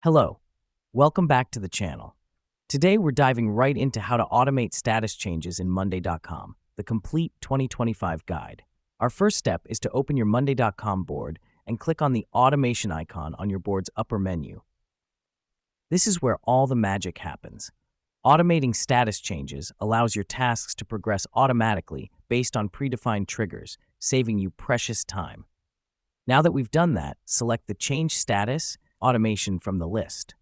Hello, welcome back to the channel. Today we're diving right into how to automate status changes in Monday.com, the complete 2025 guide. Our first step is to open your Monday.com board and click on the automation icon on your board's upper menu. This is where all the magic happens. Automating status changes allows your tasks to progress automatically based on predefined triggers, saving you precious time. Now that we've done that, select the Change Status automation from the list.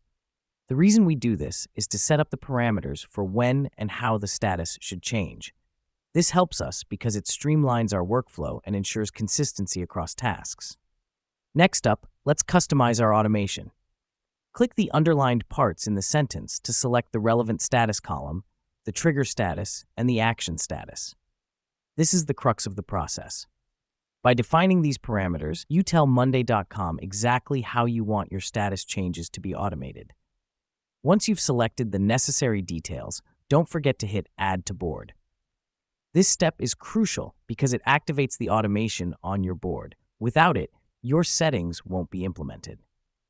The reason we do this is to set up the parameters for when and how the status should change. This helps us because it streamlines our workflow and ensures consistency across tasks. Next up, let's customize our automation. Click the underlined parts in the sentence to select the relevant status column, the trigger status, and the action status. This is the crux of the process. By defining these parameters, you tell Monday.com exactly how you want your status changes to be automated. Once you've selected the necessary details, don't forget to hit Add to Board. This step is crucial because it activates the automation on your board. Without it, your settings won't be implemented.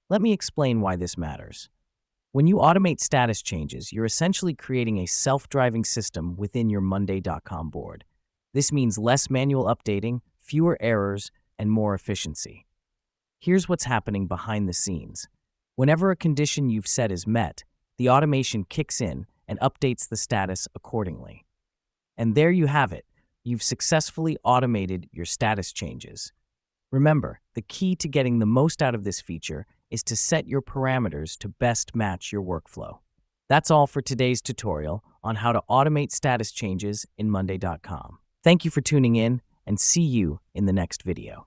Let me explain why this matters. When you automate status changes, you're essentially creating a self-driving system within your Monday.com board. This means less manual updating, fewer errors, and more efficiency. Here's what's happening behind the scenes. Whenever a condition you've set is met, the automation kicks in and updates the status accordingly. And there you have it. You've successfully automated your status changes. Remember, the key to getting the most out of this feature is to set your parameters to best match your workflow. That's all for today's tutorial on how to automate status changes in Monday.com. Thank you for tuning in, and see you in the next video.